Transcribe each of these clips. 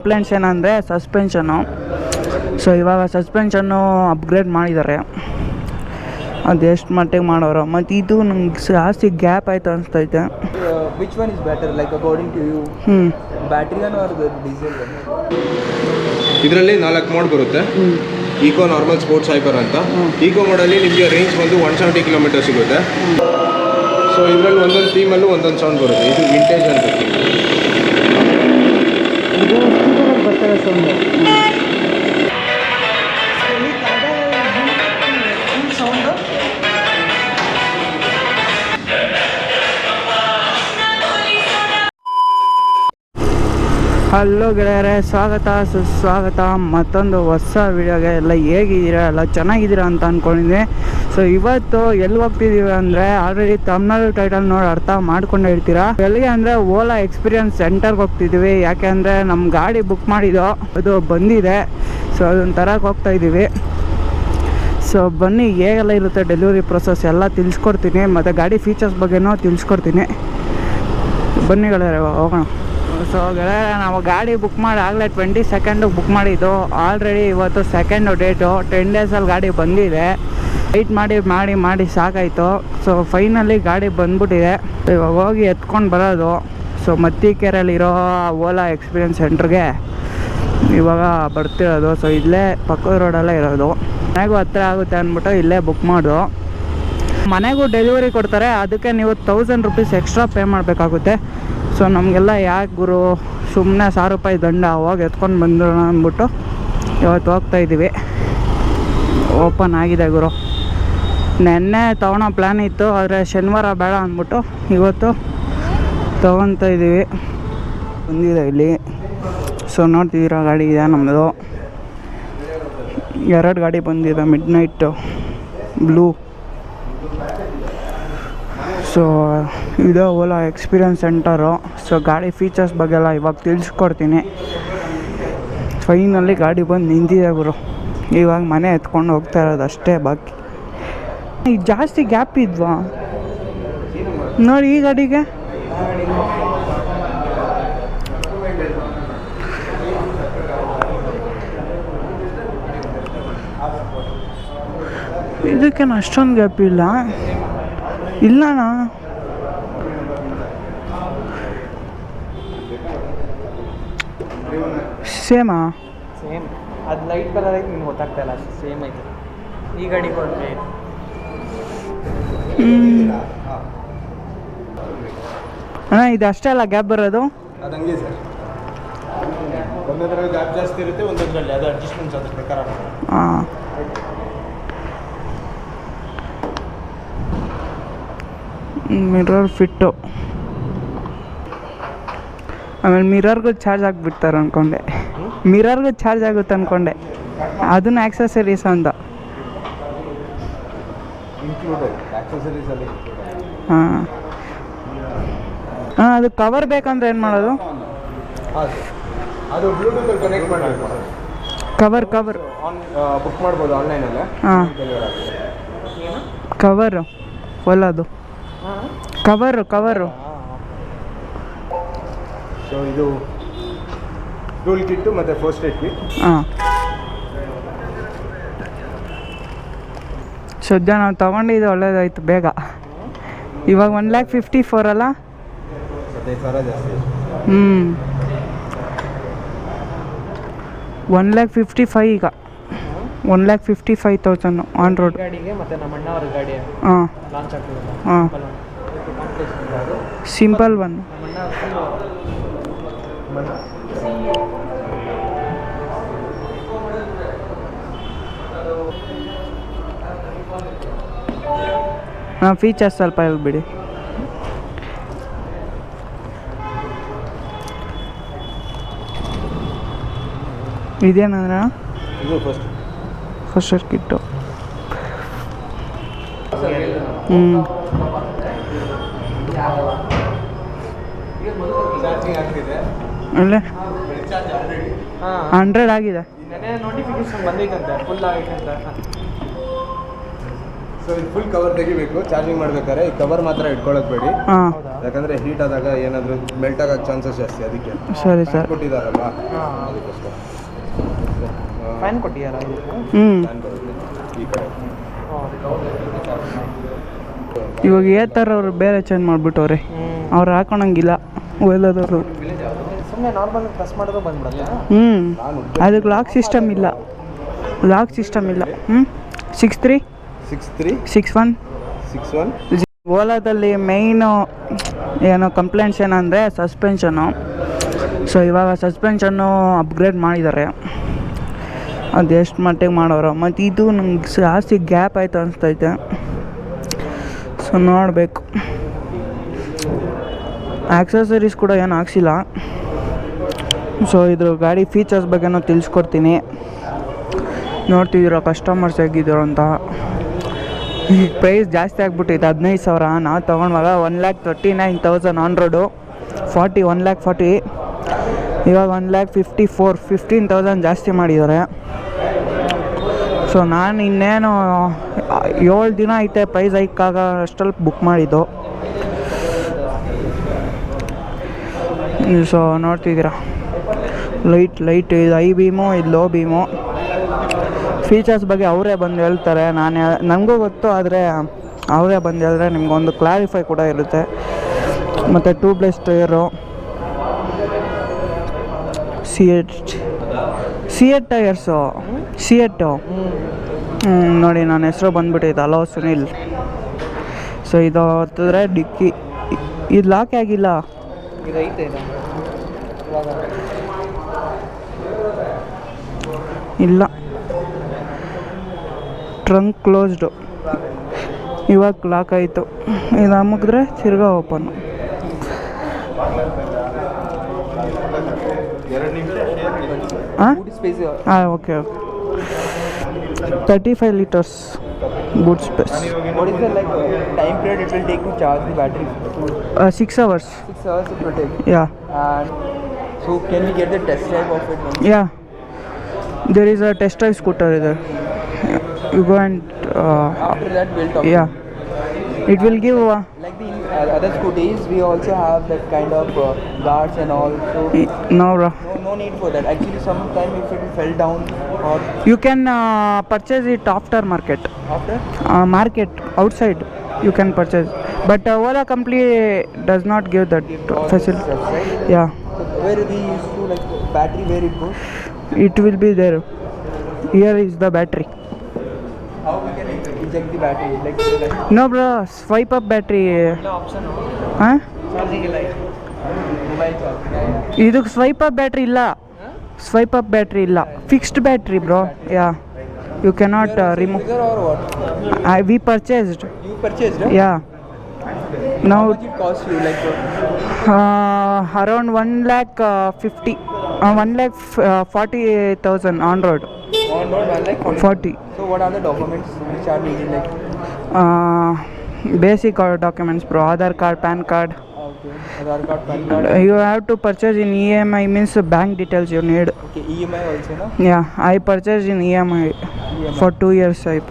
Complaints ಏನಂದರೆ suspension. So ಇವಾಗ suspension upgrade ಮಾಡಿದ್ದಾರೆ, ಅದು ಎಷ್ಟು ಮಟ್ಟಿಗೆ ಮಾಡೋರು. ಮತ್ತು ಇದು ನಂಗೆ ಜಾಸ್ತಿ ಗ್ಯಾಪ್ ಆಯಿತು ಅನಿಸ್ತೈತೆ. Which one is better like according to you? Battery gun or diesel gun? ಇದರಲ್ಲಿ 4 ಮೋಡ್ ಬರುತ್ತೆ. ಈಕೋ, ನಾರ್ಮಲ್, ಸ್ಪೋರ್ಟ್ಸ್, ಹೈಪರ್ ಅಂತ. ಈಕೋ ಮೋಡಲ್ಲಿ ನಿಮಗೆ ರೇಂಜ್ ಬಂದು 170 ಕಿಲೋಮೀಟರ್ ಸಿಗುತ್ತೆ. ಸೊ ಇದರಲ್ಲಿ ಒಂದೊಂದು ಥೀಮಲ್ಲೂ ಒಂದೊಂದು ಸೌಂಡ್ ಬರುತ್ತೆ. ಇದು ವಿಂಟೇಜ್ ಅಂತ. ಇದು ಬರ್ತಾರೆ ಸೌಂಡು. ಹಲೋ ಗೆಳೆಯರೆ, ಸ್ವಾಗತ ಸುಸ್ವಾಗತ ಮತ್ತೊಂದು ಹೊಸ ವಿಡಿಯೋಗೆ. ಎಲ್ಲ ಹೇಗಿದ್ದೀರಾ? ಎಲ್ಲ ಚೆನ್ನಾಗಿದ್ದೀರಾ ಅಂತ ಅಂದ್ಕೊಂಡಿದ್ದೀನಿ. ಸೊ ಇವತ್ತು ಎಲ್ಲಿ ಹೋಗ್ತಿದ್ದೀವಿ ಅಂದರೆ, ಆಲ್ರೆಡಿ ತಮಿಳ್ನಾಡು ಟೈಟಲ್ ನೋಡಿ ಅರ್ಥ ಮಾಡ್ಕೊಂಡು ಹೇಳ್ತೀರಾ. ಎಲ್ಲಿಗೆ ಅಂದರೆ ಓಲಾ ಎಕ್ಸ್ಪೀರಿಯನ್ಸ್ ಸೆಂಟರ್ಗೆ ಹೋಗ್ತಿದ್ದೀವಿ. ಯಾಕೆ ಅಂದರೆ ನಮ್ಮ ಗಾಡಿ ಬುಕ್ ಮಾಡಿದ್ದು ಅದು ಬಂದಿದೆ. ಸೊ ಅದನ್ನು ತರಕ್ಕೆ ಹೋಗ್ತಾಯಿದ್ದೀವಿ. ಸೊ ಬನ್ನಿ, ಹೇಗೆಲ್ಲ ಇರುತ್ತೆ ಡೆಲಿವರಿ ಪ್ರೊಸೆಸ್ ಎಲ್ಲ ತಿಳಿಸ್ಕೊಡ್ತೀನಿ, ಮತ್ತು ಗಾಡಿ ಫೀಚರ್ಸ್ ಬಗ್ಗೆನೂ ತಿಳಿಸ್ಕೊಡ್ತೀನಿ. ಬನ್ನಿ ಗೆಳೆಯರೆ, ಹೋಗೋಣ. ಸೊ ಗೆಳೆಯರೆ, ನಾವು ಗಾಡಿ ಬುಕ್ ಮಾಡಿ ಆಗಲೇ 22nd ಬುಕ್ ಮಾಡಿದ್ದು. ಆಲ್ರೆಡಿ ಇವತ್ತು 2nd ಡೇಟು. 10 ಡೇಸಲ್ಲಿ ಗಾಡಿ ಬಂದಿದೆ. ವೆಯ್ಟ್ ಮಾಡಿ ಸಾಕಾಯಿತು. ಸೊ ಫೈನಲಿ ಗಾಡಿ ಬಂದ್ಬಿಟ್ಟಿದೆ. ಇವಾಗ ಹೋಗಿ ಎತ್ಕೊಂಡು ಬರೋದು. ಸೊ ಮತ್ತಿಕೆರೆಯಲ್ಲಿರೋ ಓಲಾ ಎಕ್ಸ್ಪೀರಿಯನ್ಸ್ ಸೆಂಟ್ರಿಗೆ ಇವಾಗ ಬರ್ತಿರೋದು. ಸೊ ಇಲ್ಲೇ ಪಕ್ಕದ ರೋಡಲ್ಲೇ ಇರೋದು. ಮನೆಗೂ ಹತ್ತಿರ ಆಗುತ್ತೆ ಅಂದ್ಬಿಟ್ಟು ಇಲ್ಲೇ ಬುಕ್ ಮಾಡೋದು. ಮನೆಗೂ ಡೆಲಿವರಿ ಕೊಡ್ತಾರೆ, ಅದಕ್ಕೆ ನೀವು 1000 ರೂಪೀಸ್ ಎಕ್ಸ್ಟ್ರಾ ಪೇ ಮಾಡಬೇಕಾಗುತ್ತೆ. ಸೊ ನಮಗೆಲ್ಲ ಯಾಕೆ ಗುರು, ಸುಮ್ಮನೆ 1000 ರೂಪಾಯಿ ದಂಡ, ಹೋಗಿ ಎತ್ಕೊಂಡು ಬಂದ್ರು ಅಂದ್ಬಿಟ್ಟು ಇವತ್ತು ಹೋಗ್ತಾಯಿದ್ದೀವಿ. ಓಪನ್ ಆಗಿದೆ ಗುರು. ನೆನ್ನೆ ತೊಗೊಳೋ ಪ್ಲ್ಯಾನ್ ಇತ್ತು, ಆದರೆ ಶನಿವಾರ ಬೇಡ ಅಂದ್ಬಿಟ್ಟು ಇವತ್ತು ತೊಗೊತಾ ಇದ್ದೀವಿ. ಬಂದಿದೆ ಇಲ್ಲಿ. ಸೊ ನೋಡ್ತಿದ್ದೀರಾ, ಗಾಡಿ ಇದೆ ನಮ್ಮದು. 2 ಗಾಡಿ ಬಂದಿದೆ, ಮಿಡ್ ನೈಟು ಬ್ಲೂ. ಸೊ ಇದು ಓಲಾ ಎಕ್ಸ್ಪೀರಿಯನ್ಸ್ ಸೆಂಟರು. ಸೊ ಗಾಡಿ ಫೀಚರ್ಸ್ ಬಗ್ಗೆ ಎಲ್ಲ ಇವಾಗ ತಿಳಿಸ್ಕೊಡ್ತೀನಿ. ಫೈನಲ್ಲಿ ಗಾಡಿ ಬಂದು ನಿಂತಿದೆ ಗುರು. ಇವಾಗ ಮನೆ ಎತ್ಕೊಂಡು ಹೋಗ್ತಾ ಇರೋದು ಅಷ್ಟೇ ಬಾಕಿ. ಈಗ ಜಾಸ್ತಿ ಗ್ಯಾಪ್ ಇದ್ವಾ ನೋಡಿ ಈ ಗಾಡಿಗೆ. ಇದಕ್ಕೇನು ಅಷ್ಟೊಂದು ಗ್ಯಾಪ್ ಇಲ್ಲಣ್ಣ. ಸೇಮಾ? ಸೇಮ್. ಅದು ಲೈಟ್ ಕಲರ್ ಐತೆ, ನಿಮ್ಗೆ ಗೊತ್ತಾಗ್ತಾ ಇಲ್ಲ. ಸೇಮ್ ಐತೆ ಈ ಗಾಡಿಗೆ ಹೋದ್ರೆ. ಅಣ್ಣ ಇದು ಅಷ್ಟೇ ಅಲ್ಲ ಗ್ಯಾಪ್ ಬರೋದು? ಅದು ಹಂಗೆ ಸರ್. ಒಂದೊಂದರಲ್ಲಿ ಗ್ಯಾಪ್ ಜಾಸ್ತಿ ಇರುತ್ತೆ, ಒಂದೊಂದರಲ್ಲಿ ಅದು ಅಡ್ಜಸ್ಟ್ಮೆಂಟ್ಸ್ ಅದ್ರ ಪ್ರಕಾರ. ಹಾಂ. Mirror fit. ಆಮೇಲೆ ಮಿರರ್ಗೂ ಚಾರ್ಜ್ ಆಗಿಬಿಡ್ತಾರೆ ಅಂದ್ಕೊಂಡೆ. ಮಿರರ್ಗೂ ಚಾರ್ಜ್ ಆಗುತ್ತೆ ಅಂದ್ಕೊಂಡೆ. ಅದನ್ನು ಆಕ್ಸೆಸರೀಸ್ ಅಂತ. ಹಾಂ ಹಾಂ. ಅದು ಕವರ್ ಬೇಕಂದ್ರೆ ಏನು ಮಾಡೋದು? ಅದು ಬ್ಲೂಟೂತ್ ಕನೆಕ್ಟ್ ಮಾಡಬೇಕು. ಕವರ್ ಬುಕ್ ಮಾಡ್ಬೋದು ಆನ್ಲೈನಲ್ಲೇ. ಹಾಂ, ಕವರು ಒಲ್ಲದು ಕವರು. ಸೊ ಇದು ಟೂಲ್ ಕಿಟ್ಟು ಮತ್ತು ಫಸ್ಟ್ ಏಡ್ ಕಿಟ್. ಹಾಂ. ಸದ್ಯ ನಾವು ತೊಗೊಂಡಿದ್ದು ಒಳ್ಳೇದಾಯ್ತು ಬೇಗ. ಇವಾಗ 1,54,000 ಅಲ್ಲ? 15,000 ಜಾಸ್ತಿ. 1,55,000 ಈಗ. 1,55,000 ಆನ್ ರೋಡ್ ಗಾಡಿಗೆ. ಮತ್ತು ನಮ್ಮ ಅಣ್ಣವ್ರ ಗಾಡಿ ಹಾಂ ಲಾಂಚ್ ಆಗ್ತದೆ. ಹಾಂ, ಸಿಂಪಲ್ ಒನ್. ಹಾಂ, ಫೀಚರ್ಸ್ ಸ್ವಲ್ಪ ಹೇಳ್ಬಿಡಿ. ಇದೇನಂದ್ರೆ ಇದು ಫಸ್ಟ್ ಏಡ್ ಕಿಟ್ಟು. ಅಲ್ಲೇ 100 ಆಗಿದೆ. ನೋಟಿಫಿಕೇಶನ್ ಬಂದೈತಂತೆ, ಫುಲ್ ಆಗೈತೆ ಅಂತ. ಸೊ ಇದು ಫುಲ್ ಕವರ್ ತೆಗಿಬೇಕು ಚಾರ್ಜಿಂಗ್ ಮಾಡ್ಬೇಕಾದ್ರೆ ಈ ಕವರ್ ಮಾತ್ರ ಇಟ್ಕೊಳ್ಳೋಕೆ ಬೇಡಿ. ಹಾಂ ಯಾಕಂದರೆ ಹೀಟ್ ಆದಾಗ ಏನಾದರೂ ಮೆಲ್ಟ್ ಆಗೋಕ್ಕೆ ಚಾನ್ಸಸ್ ಜಾಸ್ತಿ, ಅದಕ್ಕೆ ಸರಿ ಸರ್. ಕೊಟ್ಟಿದ್ದಾರಲ್ವಾ ಅದಕ್ಕೋಸ್ಕರ. ಫ್ಯಾನ್ ಕೊಟ್ಟಿಯಾರ ಫ್ಯಾನ್ ಬರುತ್ತೆ ಈ ಕಡೆ. ಇವಾಗ ಥರ ಅವ್ರು ಬೇರೆ ಚೇಂಜ್ ಮಾಡಿಬಿಟ್ಟವ್ರೆ, ಅವ್ರು ಹಾಕೊಳಂಗಿಲ್ಲ ಒಯ್ದೋದವರು. ಸುಮ್ಮನೆ ನಾರ್ಮಲ್ ಪ್ರೆಸ್ ಮಾಡಿದ್ರು ಬಂದ್ಬಿಡುತ್ತೆ. ಅದಕ್ಕೆ ಲಾಕ್ ಸಿಸ್ಟಮ್ ಇಲ್ಲ. 63 61 ಓಲಾದಲ್ಲಿ ಮೇಯ್ನು ಏನೋ ಕಂಪ್ಲೇಂಟ್ಸ್ ಏನಂದರೆ ಸಸ್ಪೆನ್ಷನು. ಸೊ ಇವಾಗ ಸಸ್ಪೆನ್ಷನ್ನು ಅಪ್ಗ್ರೇಡ್ ಮಾಡಿದ್ದಾರೆ, ಅದು ಎಷ್ಟು ಮಟ್ಟಿಗೆ ಮಾಡೋರು. ಮತ್ತು ಇದು ನಂಗೆ ಜಾಸ್ತಿ ಗ್ಯಾಪ್ ಆಯಿತು ಅನಿಸ್ತೈತೆ. ಸೊ ನೋಡಬೇಕು. ಆಕ್ಸಸರೀಸ್ ಕೂಡ ಏನು ಹಾಕ್ಸಿಲ್ಲ. ಸೊ ಇದ್ರ ಗಾಡಿ ಫೀಚರ್ಸ್ ಬಗ್ಗೆನೂ ತಿಳಿಸ್ಕೊಡ್ತೀನಿ. ನೋಡ್ತಿದ್ದೀರೋ ಕಸ್ಟಮರ್ಸ್ ಹೇಗಿದ್ರು ಅಂತ. ಈಗ ಪ್ರೈಸ್ ಜಾಸ್ತಿ ಆಗಿಬಿಟ್ಟಿದೆ, 15,000. ನಾವು ತೊಗೊಂಡಾಗ 1,39,000 ಆನ್ ರೋಡು 1,40,000. ಇವಾಗ 1,54,000 15,000 ಜಾಸ್ತಿ ಮಾಡಿದ್ದಾರೆ. ಸೊ ನಾನು ಇನ್ನೇನು 7 ದಿನ ಐತೆ ಪ್ರೈಸ್ ಹೈಕಾಗ ಅಷ್ಟಲ್ಲಿ ಬುಕ್ ಮಾಡಿದ್ದು. ಸೊ ನೋಡ್ತಿದ್ದೀರಾ ಲೈಟ್ ಇದು ಐ ಬೀಮು, ಇದು ಲೋ ಬೀಮು. ಫೀಚರ್ಸ್ ಬಗ್ಗೆ ಅವರೇ ಬಂದು ಹೇಳ್ತಾರೆ, ನನಗೂ ಗೊತ್ತು, ಆದರೆ ಅವರೇ ಬಂದು ಹೇಳಿದ್ರೆ ನಿಮ್ಗೊಂದು ಕ್ಲಾರಿಫೈ ಕೂಡ ಇರುತ್ತೆ. ಮತ್ತು ಟ್ಯೂಬ್ಲೆಸ್ ಟೈರು, ಸಿಯೆಟ್ ಟೈರ್ಸು, ಸಿಯೆಟ್ಟು. ನೋಡಿ ನನ್ನ ಹೆಸರು ಬಂದ್ಬಿಟ್ಟಿದೆ, ಹಲೋ ಸುನಿಲ್. ಸೊ ಇದು ಹೊತ್ತಿದ್ರೆ ಡಿಕ್ಕಿ, ಇದು ಲಾಕ್ ಆಗಿಲ್ಲ. ಇದೈತೆ ಇಲ್ಲ, ಟ್ರಂಕ್ ಕ್ಲೋಸ್ಡು. ಇವಾಗ ಲಾಕ್ ಆಯಿತು. ಇದು ಅಮುಕಿದ್ರೆ ತಿರ್ಗಾ ಓಪನ್ನು. ಹಾಂ okay 35 liters boot space. What is the time period it will take to charge the battery? 6 hours. 6 hours it will take. Yeah. And so can we get the test drive of it? Yeah. There is a test drive scooter there. You go and after that we'll talk. Yeah. It will give like the other scooters, we also have that kind of guards and all. So no need for that. Actually, sometime if it fell down or you can purchase it after market. After market outside you can purchase, but Ola company does not give that facility. Right? Yeah. So where we used to battery, where it goes? It will be there. Here is the battery. How we can eject the battery? No bro, swipe up battery. No option. Huh? Charging light. Mobile charge. ಇದಕ್ಕೆ swipe up battery ಇಲ್ಲ. Swipe up battery ಇಲ್ಲ, fixed battery bro. Yeah, you cannot remove. Or what? We purchased. You purchased? Yeah. Now how much it cost you? around 1,50,000 1,40,000 on road. On road 1,40,000. So what are the documents which are needed? Basic documents bro, Aadhaar card, PAN card. Okay. Aadhaar card, PAN card. You have to purchase in EMI, means bank details you need. Okay, EMI also, no? Yeah, I purchased in EMI for 2 years type.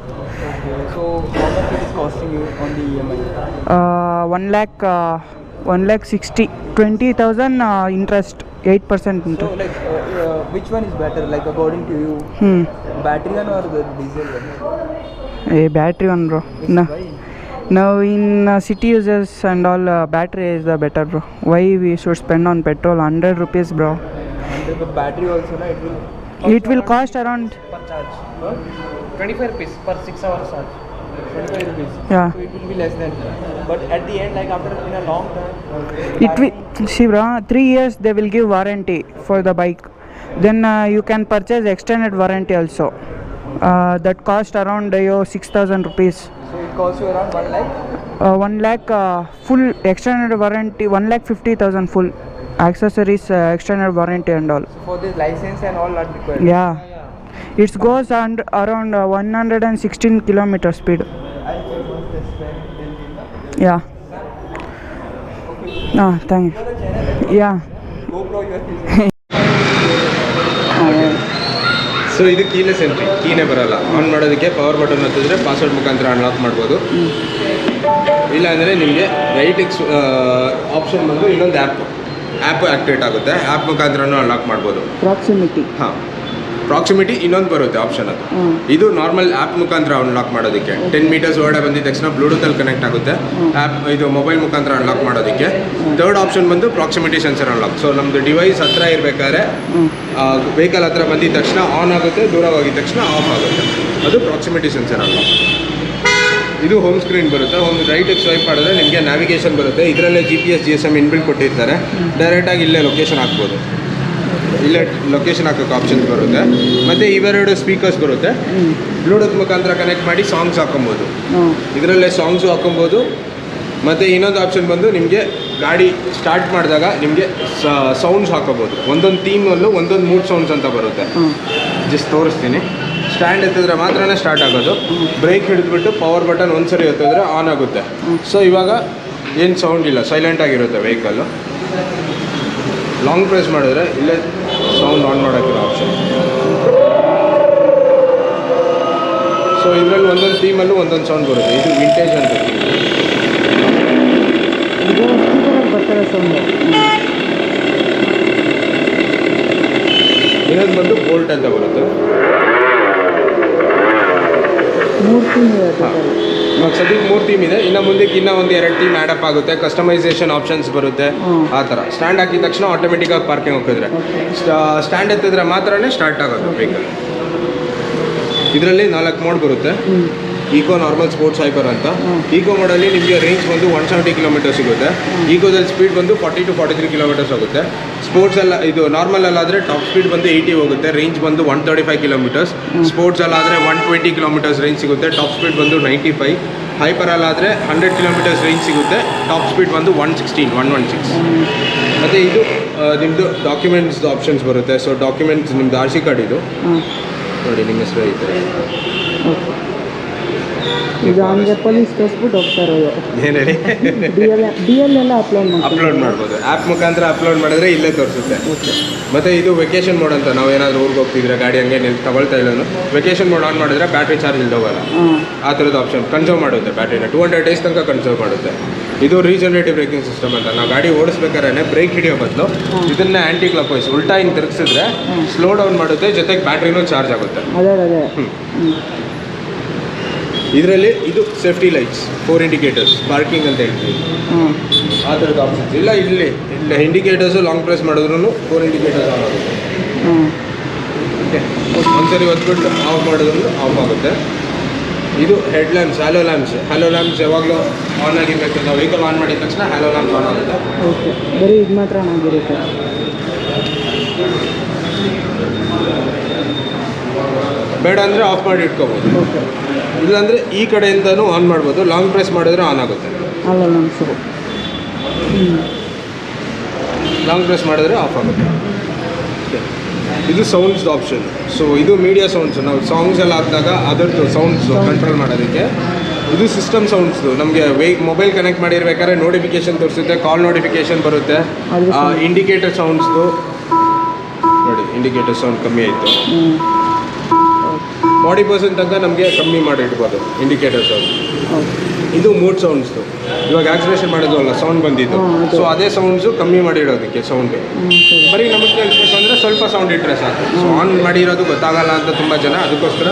Okay, so how much it is costing you on the EMI? 1,60,000 20,000 interest, 8% So interest. which one is better, according to you? Battery one or the diesel one? Battery one bro. No. Why? Now in city users and all, battery is the better bro. Why we should spend on petrol 100 rupees bro? And the battery also, no? It will cost around Per charge. 25 rupees per 6 hours charge. 25 rupees. Yeah. So it will be less than. But at the end, after in a long time, it will see bro, 3 years they will give warranty for the bike. Then you can purchase extended warranty also. That cost around 6,000 rupees. So it costs you around 1 lakh? 1 lakh full extended warranty, 1,50,000 full accessories, extended warranty and all. So for this license and all not required? Yeah. It goes around 116 kilometer speed. Yeah. Thank you. Yeah. GoPro you are using? So ಇದು keyless entry, ಕೀನೇ ಬರಲ್ಲ. On ಮಾಡೋದಕ್ಕೆ power button ಹತ್ತಿದ್ರೆ password ಮುಖಾಂತರ unlock ಮಾಡ್ಬೋದು. ಇಲ್ಲ ಅಂದರೆ ನಿಮಗೆ right option ಬಂದು ಇನ್ನೊಂದು ಆ್ಯಪ್ ಆ್ಯಕ್ಟಿವೇಟ್ ಆಗುತ್ತೆ. ಆ್ಯಪ್ ಮುಖಾಂತರನೂ ಅನ್ಲಾಕ್ ಮಾಡ್ಬೋದು. ಪ್ರಾಕ್ಸಿಮಿಟಿ ಇನ್ನೊಂದು ಬರುತ್ತೆ ಆಪ್ಷನ್ ಅದು. ಇದು ನಾರ್ಮಲ್ ಆ್ಯಪ್ ಮುಖಾಂತರ ಅನ್ಲಾಕ್ ಮಾಡೋದಕ್ಕೆ. 10 ಮೀಟರ್ಸ್ ಒಳಗಡೆ ಬಂದಿದ ತಕ್ಷಣ ಬ್ಲೂಟೂತಲ್ಲಿ ಕನೆಕ್ಟ್ ಆಗುತ್ತೆ. ಆ್ಯಪ್ ಇದು ಮೊಬೈಲ್ ಮುಖಾಂತರ ಅನ್ಲಾಕ್ ಮಾಡೋದಕ್ಕೆ. ಥರ್ಡ್ ಆಪ್ಷನ್ ಬಂದು ಪ್ರಾಕ್ಸಿಮಿಟಿ ಸೆನ್ಸರ್ ಅನ್ಲಾಕ್. ಸೊ ನಮ್ಮದು ಡಿವೈಸ್ ಹತ್ರ ಇರಬೇಕಾದ್ರೆ ವೆಹಿಕಲ್ ಹತ್ರ ಬಂದಿದ ತಕ್ಷಣ ಆನ್ ಆಗುತ್ತೆ, ದೂರ ಹೋಗಿದ ತಕ್ಷಣ ಆಫ್ ಆಗುತ್ತೆ. ಅದು ಪ್ರಾಕ್ಸಿಮಿಟಿ ಸೆನ್ಸರ್ ಅನ್ಲಾಕ್. ಇದು ಹೋಮ್ ಸ್ಕ್ರೀನ್ ಬರುತ್ತೆ. ರೈಟಿಗೆ ಸ್ವೈಪ್ ಮಾಡಿದ್ರೆ ನಿಮಗೆ ನ್ಯಾವಿಗೇಷನ್ ಬರುತ್ತೆ. ಇದರಲ್ಲೇ GPS GSM ಇನ್ಬಿಲ್ಟ್ ಕೊಟ್ಟಿರ್ತಾರೆ. ಡೈರೆಕ್ಟಾಗಿ ಇಲ್ಲೇ ಲೊಕೇಶನ್ ಹಾಕ್ಬೋದು. ಇಲ್ಲೇ ಲೊಕೇಶನ್ ಹಾಕೋಕ್ಕೆ ಆಪ್ಷನ್ಸ್ ಬರುತ್ತೆ. ಮತ್ತು ಇವೆರಡು ಸ್ಪೀಕರ್ಸ್ ಬರುತ್ತೆ. ಬ್ಲೂಟೂತ್ ಮುಖಾಂತರ ಕನೆಕ್ಟ್ ಮಾಡಿ ಸಾಂಗ್ಸ್ ಹಾಕೊಬೋದು. ಇದರಲ್ಲೇ ಸಾಂಗ್ಸು ಹಾಕೊಬೋದು. ಮತ್ತು ಇನ್ನೊಂದು ಆಪ್ಷನ್ ಬಂದು ನಿಮಗೆ ಗಾಡಿ ಸ್ಟಾರ್ಟ್ ಮಾಡಿದಾಗ ನಿಮಗೆ ಸೌಂಡ್ಸ್ ಹಾಕೋಬೋದು. ಒಂದೊಂದು ಥೀಮಲ್ಲೂ ಒಂದೊಂದು ಮೂಡ್ ಸೌಂಡ್ಸ್ ಅಂತ ಬರುತ್ತೆ. ಜಸ್ಟ್ ತೋರಿಸ್ತೀನಿ. ಸ್ಟ್ಯಾಂಡ್ ಎತ್ತಿದ್ರೆ ಮಾತ್ರನೇ ಸ್ಟಾರ್ಟ್ ಆಗೋದು. ಬ್ರೇಕ್ ಹಿಡಿದ್ಬಿಟ್ಟು ಪವರ್ ಬಟನ್ ಒಂದ್ಸರಿ ಎತ್ತಿದ್ರೆ ಆನ್ ಆಗುತ್ತೆ. ಸೊ ಇವಾಗ ಏನು ಸೌಂಡ್ ಇಲ್ಲ, ಸೈಲೆಂಟಾಗಿರುತ್ತೆ ವೆಹಿಕಲ್ಲು. ಲಾಂಗ್ ಪ್ರೆಸ್ ಮಾಡಿದ್ರೆ ಇಲ್ಲೇ ಸೌಂಡ್ ಆನ್ ಮಾಡೋಕ್ಕಿರೋ ಆಪ್ಷನ್. ಸೊ ಇದರಲ್ಲಿ ಒಂದೊಂದು ಥೀಮಲ್ಲೂ ಒಂದೊಂದು ಸೌಂಡ್ ಬರುತ್ತೆ. ಇದು ವಿಂಟೇಜ್ ಅಂತ ಇನ್ನೊಂದು ಬಂದು ಬೋಲ್ಟ್ ಅಂತ ಬರುತ್ತೆ. ಇವಾಗ ಸದ್ಯಕ್ಕೆ 3 ಥೀಮ್ ಇದೆ. ಇನ್ನು ಮುಂದಕ್ಕೆ ಇನ್ನೂ ಒಂದು 2 ಥೀಮ್ ಆ್ಯಡಪ್ ಆಗುತ್ತೆ. ಕಸ್ಟಮೈಸೇಷನ್ ಆಪ್ಷನ್ಸ್ ಬರುತ್ತೆ. ಆ ಥರ ಸ್ಟ್ಯಾಂಡ್ ಹಾಕಿದ ತಕ್ಷಣ ಆಟೋಮೆಟಿಕ್ಕಾಗಿ ಪಾರ್ಕಿಂಗ್ ಹೋಗಿದ್ರೆ ಸ್ಟ್ಯಾಂಡ್ ಎತ್ತಿದ್ರೆ ಮಾತ್ರನೇ ಸ್ಟಾರ್ಟ್ ಆಗೋದು ವೆಹಿಕಲ್. ಇದರಲ್ಲಿ 4 ಮೋಡ್ ಬರುತ್ತೆ. ಈಕೋ, ನಾರ್ಮಲ್, ಸ್ಪೋರ್ಟ್ಸ್, ಹೈಪರ್ ಅಂತ. ಈಕೋ ಮೋಡಲ್ಲಿ ನಿಮಗೆ ರೇಂಜ್ ಬಂದು 170 ಕಿಲೋಮೀಟರ್ ಸಿಗುತ್ತೆ. ಈಕೋದಲ್ಲಿ ಸ್ಪೀಡ್ ಬಂದು 40 to 43 ಕಿಲೋಮೀಟರ್ಸ್ ಹೋಗುತ್ತೆ. ಸ್ಪೋರ್ಟ್ಸಲ್ಲ ಇದು ನಾರ್ಮಲಲ್ಲಾದರೆ ಟಾಪ್ ಸ್ಪೀಡ್ ಬಂದು 80 ಹೋಗುತ್ತೆ. ರೇಂಜ್ ಬಂದು 135 ಕಿಲೋಮೀಟರ್ಸ್. ಸ್ಪೋರ್ಟ್ಸಲ್ಲಾದರೆ 120 ಕಿಲೋಮೀಟರ್ಸ್ ರೇಂಜ್ ಸಿಗುತ್ತೆ. ಟಾಪ್ ಸ್ಪೀಡ್ ಬಂದು 95. ಹೈಪರಲ್ಲಾದರೆ 100 ಕಿಲೋಮೀಟರ್ಸ್ ರೇಂಜ್ ಸಿಗುತ್ತೆ. ಟಾಪ್ ಸ್ಪೀಡ್ ಬಂದು 116. ಮತ್ತು ಇದು ನಿಮ್ಮದು ಡಾಕ್ಯುಮೆಂಟ್ಸ್ ಆಪ್ಷನ್ಸ್ ಬರುತ್ತೆ. ಸೊ ಡಾಕ್ಯುಮೆಂಟ್ಸ್ ನಿಮ್ಮದು RC ಕಾರ್ಡ್ ಇದು ನೋಡಿ, ನಿಮ್ಮ ಹೆಸರು ಐತೆ. ಈಗ ಹಂಗೆ ಪೊಲೀಸ್ ತೋರಿಸ್ಬಿಟ್ಟು ಹೋಗ್ತಾರೆ. ಏನು ಹೇಳಿ, DL ಎಲ್ಲ ಅಪ್ಲೋಡ್ ಮಾಡ್ಬೋದು. ಆ್ಯಪ್ ಮುಖಾಂತರ ಅಪ್ಲೋಡ್ ಮಾಡಿದ್ರೆ ಇಲ್ಲೇ ತೋರಿಸುತ್ತೆ. ಮತ್ತು ಇದು ವೆಕೇಷನ್ ಮೋಡ್ ಅಂತ. ನಾವು ಏನಾದರೂ ಊರಿಗೆ ಹೋಗ್ತಿದ್ರೆ ಗಾಡಿ ಹಂಗೆ ತಗೊಳ್ತಾ ಇಲ್ಲ, ವೆಕೇಷನ್ ಮೋಡ್ ಆನ್ ಮಾಡಿದ್ರೆ ಬ್ಯಾಟ್ರಿ ಚಾರ್ಜ್ ಇಲ್ದೋಗಲ್ಲ. ಆ ಥರದ ಆಪ್ಷನ್ ಕನ್ಸರ್ವ್ ಮಾಡುತ್ತೆ ಬ್ಯಾಟ್ರಿನ. 200 days ತನಕ ಕನ್ಸರ್ವ್ ಮಾಡುತ್ತೆ. ಇದು ರೀಜನರೇಟಿವ್ ಬ್ರೇಕಿಂಗ್ ಸಿಸ್ಟಮ್ ಅಂತ. ನಾವು ಗಾಡಿ ಓಡಿಸ್ಬೇಕಾದ್ರೆ ಬ್ರೇಕ್ ಹಿಡಿಯೋ ಬದಲು ಇದನ್ನ ಆ್ಯಂಟಿ ಕ್ಲಾಕ್ ವೈಸ್ ಉಲ್ಟಾ ಹಿಂಗೆ ತಿರುಗಿಸಿದ್ರೆ ಸ್ಲೋ ಡೌನ್ ಮಾಡುತ್ತೆ, ಜೊತೆಗೆ ಬ್ಯಾಟ್ರಿನೂ ಚಾರ್ಜ್ ಆಗುತ್ತೆ. ಇದರಲ್ಲಿ ಇದು ಸೇಫ್ಟಿ ಲೈಟ್ಸ್, 4 ಇಂಡಿಕೇಟರ್ಸ್, ಪಾರ್ಕಿಂಗ್ ಅಂತ ಹೇಳ್ತೀವಿ. ಆ ಥರದ ಆಪ್ಷನ್ಸ್ ಇಲ್ಲ. ಇಲ್ಲಿ ಇಂಡಿಕೇಟರ್ಸು ಲಾಂಗ್ ಪ್ರೆಸ್ ಮಾಡಿದ್ರು 4 ಇಂಡಿಕೇಟರ್ಸ್ ಆನ್ ಆಗುತ್ತೆ. ಓಕೆ, ಒಂದ್ಸರಿ ಹೊತ್ಬಿಟ್ಟು ಆಫ್ ಮಾಡಿದ್ರು ಆಫ್ ಆಗುತ್ತೆ. ಇದು ಹೆಡ್ ಲ್ಯಾಂಪ್ಸ್, ಹ್ಯಾಲೋ ಲ್ಯಾಂಪ್ಸ್ ಯಾವಾಗಲೂ ಆನ್ ಆಗಿರಬೇಕು. ನಾವು ವೆಹಿಕಲ್ ಆನ್ ಮಾಡಿದ ತಕ್ಷಣ ಹ್ಯಾಲೋ ಲ್ಯಾಂಪ್ಸ್ ಆನ್ ಆಗುತ್ತೆ. ಓಕೆ, ಬರೀ ಇದು ಮಾತ್ರ ಆನ್ ಆಗಿರುತ್ತೆ. ಬೇಡ ಅಂದರೆ ಆಫ್ ಮಾಡಿ ಇಟ್ಕೋಬೋದು. ಇಲ್ಲಾಂದರೆ ಈ ಕಡೆಯಿಂದನೂ ಆನ್ ಮಾಡ್ಬೋದು. ಲಾಂಗ್ ಪ್ರೆಸ್ ಮಾಡಿದ್ರೆ ಆನ್ ಆಗುತ್ತೆ. ಲಾಂಗ್ ಪ್ರೆಸ್ ಮಾಡಿದ್ರೆ ಆಫ್ ಆಗುತ್ತೆ. ಇದು ಸೌಂಡ್ಸ್ ಆಪ್ಷನ್. ಸೊ ಇದು ಮೀಡಿಯಾ ಸೌಂಡ್ಸ್. ನಾವು ಸಾಂಗ್ಸ್ ಎಲ್ಲ ಹಾಕಿದಾಗ ಅದರದ್ದು ಸೌಂಡ್ಸ್ ಕಂಟ್ರೋಲ್ ಮಾಡೋದಕ್ಕೆ. ಇದು ಸಿಸ್ಟಮ್ ಸೌಂಡ್ಸ್ದು. ನಮಗೆ ಮೊಬೈಲ್ ಕನೆಕ್ಟ್ ಮಾಡಿರ್ಬೇಕಾದ್ರೆ ನೋಟಿಫಿಕೇಶನ್ ತೋರಿಸುತ್ತೆ, ಕಾಲ್ ನೋಟಿಫಿಕೇಶನ್ ಬರುತ್ತೆ. ಇಂಡಿಕೇಟರ್ ಸೌಂಡ್ಸ್ದು ನೋಡಿ, ಇಂಡಿಕೇಟರ್ ಸೌಂಡ್ ಕಮ್ಮಿ ಆಯಿತು. 40% ತನಕ ನಮಗೆ ಕಮ್ಮಿ ಮಾಡಿ ಇಡ್ಬೋದು ಇಂಡಿಕೇಟರ್ ಸೌಂಡ್. ಇದು ಮೂಡ್ ಸೌಂಡ್ಸ್ದು. ಇವಾಗ ಆಕ್ಸಿಲೇಷನ್ ಮಾಡಿದ್ವಲ್ಲ, ಸೌಂಡ್ ಬಂದಿದ್ದು. ಸೊ ಅದೇ ಸೌಂಡ್ಸು ಕಮ್ಮಿ ಮಾಡಿಡೋದಕ್ಕೆ ಸೌಂಡ್. ಬರೀ ನಮಗೆ ಕೇಳಿಸ್ಬೇಕು ಅಂದರೆ ಸ್ವಲ್ಪ ಸೌಂಡ್ ಇಟ್ಟರೆ ಸಾಕು. ಸೊ ಆನ್ ಮಾಡಿರೋದು ಗೊತ್ತಾಗಲ್ಲ ಅಂತ ತುಂಬ ಜನ, ಅದಕ್ಕೋಸ್ಕರ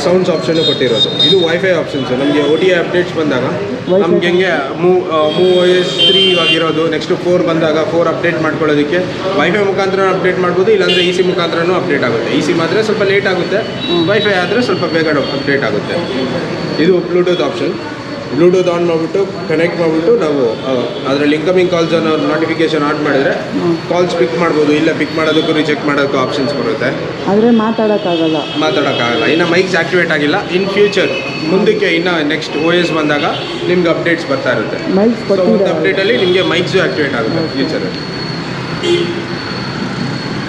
ಸೌಂಡ್ಸ್ ಆಪ್ಷನ್ನು ಕೊಟ್ಟಿರೋದು. ಇದು ವೈಫೈ ಆಪ್ಷನ್ಸ್. ನಮಗೆ OTA ಅಪ್ಡೇಟ್ಸ್ ಬಂದಾಗ ನಮ್ಗೆ ಹೆಂಗೆ ಮೂವ್ OS 3 ಇವಾಗಿರೋದು, ನೆಕ್ಸ್ಟ್ 4 ಬಂದಾಗ 4 ಅಪ್ಡೇಟ್ ಮಾಡ್ಕೊಳ್ಳೋದಕ್ಕೆ ವೈಫೈ ಮುಖಾಂತರ ಅಪ್ಡೇಟ್ ಮಾಡ್ಬೋದು. ಇಲ್ಲಾಂದರೆ EC ಮುಖಾಂತರನೂ ಅಪ್ಡೇಟ್ ಆಗುತ್ತೆ. EC ಮಾತ್ರ ಸ್ವಲ್ಪ ಲೇಟ್ ಆಗುತ್ತೆ, ವೈಫೈ ಆದರೆ ಸ್ವಲ್ಪ ಬೇಗ ಅಪ್ಡೇಟ್ ಆಗುತ್ತೆ. ಇದು ಬ್ಲೂಟೂತ್ ಆಪ್ಷನ್. ಬ್ಲೂಟೂತ್ ಆನ್ ಮಾಡಿಬಿಟ್ಟು ಕನೆಕ್ಟ್ ಮಾಡಿಬಿಟ್ಟು ನಾವು ಅದರಲ್ಲಿ ಇನ್ಕಮಿಂಗ್ ಕಾಲ್ಸ್ ಅನ್ನೋ ನೋಟಿಫಿಕೇಶನ್ ಆನ್ ಮಾಡಿದರೆ ಕಾಲ್ಸ್ ಪಿಕ್ ಮಾಡ್ಬೋದು. ಇಲ್ಲ ಪಿಕ್ ಮಾಡೋದಕ್ಕೂ ರಿಜೆಕ್ಟ್ ಮಾಡೋದಕ್ಕೂ ಆಪ್ಷನ್ಸ್ ಬರುತ್ತೆ. ಆದರೆ ಮಾತಾಡೋಕ್ಕಾಗಲ್ಲ. ಇನ್ನು ಮೈಕ್ಸ್ ಆ್ಯಕ್ಟಿವೇಟ್ ಆಗಿಲ್ಲ. ಇನ್ ಫ್ಯೂಚರ್ ಮುಂದಕ್ಕೆ ಇನ್ನು ನೆಕ್ಸ್ಟ್ OS ಬಂದಾಗ ನಿಮ್ಗೆ ಅಪ್ಡೇಟ್ಸ್ ಬರ್ತಾ ಇರುತ್ತೆ. ಒಂದು ಅಪ್ಡೇಟಲ್ಲಿ ನಿಮಗೆ ಮೈಕ್ಸು ಆ್ಯಕ್ಟಿವೇಟ್ ಆಗುತ್ತೆ ಫ್ಯೂಚರಲ್ಲಿ.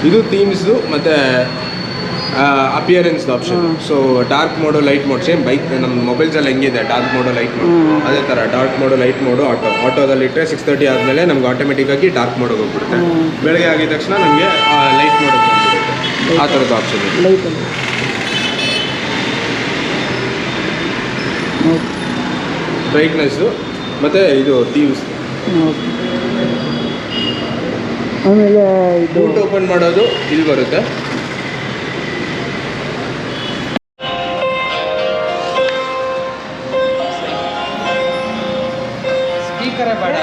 ಇದು ಥೀಮ್ಸ್ದು ಮತ್ತು appearance option. So dark mode, light mode, same bike ನಮ್ಮ ಮೊಬೈಲ್ಸಲ್ಲಿ ಹೆಂಗಿದೆ ಡಾರ್ಕ್ ಮೋಡು, ಲೈಟ್ ಮೋಡ್, ಅದೇ ಥರ ಡಾರ್ಕ್ ಮೋಡು, ಲೈಟ್ ಮೋಡು, ಆಟೋದಲ್ಲಿ ಇಟ್ಟರೆ 6:30 ಆದಮೇಲೆ ನಮ್ಗೆ ಆಟೋಮೆಟಿಕ್ಕಾಗಿ ಡಾರ್ಕ್ ಮೋಡಿಗೆ ಹೋಗ್ಬಿಡುತ್ತೆ. ಬೆಳಗ್ಗೆ ಆಗಿದ ತಕ್ಷಣ ನಮಗೆ ಲೈಟ್ ಮೋಡಿಗೆ ಹೋಗ್ಬಿಡುತ್ತೆ. ಆ ಥರದ ಆಪ್ಷನ್ ಇದೆ. ಲೈಟಲ್ಲಿ ಬ್ರೈಟ್ನೆಸ್ಸು ಮತ್ತು ಇದು ಥೀವ್ಸ್. ಆಮೇಲೆ ಇದು ಬೂಟ್ ಓಪನ್ ಮಾಡೋದು ಇಲ್ಲಿ ಬರುತ್ತೆ. ಸ್ಪೀಕರೇ ಬೇಡ.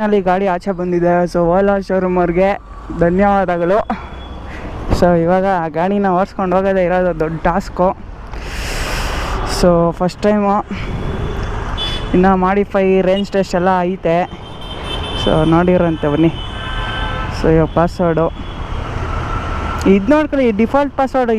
ನಲ್ಲಿ ಗಾಡಿ ಆಚೆ ಬಂದಿದೆ. ಸೊ ಓಲಾ ಶೋರೂಮವ್ರಿಗೆ ಧನ್ಯವಾದಗಳು. ಸೊ ಇವಾಗ ಆ ಗಾಡಿನ ಓಡಿಸ್ಕೊಂಡು ಹೋಗೋದೇ ಇರೋದು ದೊಡ್ಡ ಟಾಸ್ಕು. ಸೊ ಫಸ್ಟ್ ಟೈಮು, ಇನ್ನು ಮಾಡಿಫೈ ರೇಂಜ್ ಟೆಸ್ಟ್ ಎಲ್ಲ ಐತೆ. ಸೊ ನೋಡಿರಂತೆ ಬನ್ನಿ. ಸೊ ಇವಾಗ ಪಾಸ್ವರ್ಡು ಇದು ನೋಡ್ಕೊಳ್ಳಿ, ಡಿಫಾಲ್ಟ್ ಪಾಸ್ವರ್ಡ್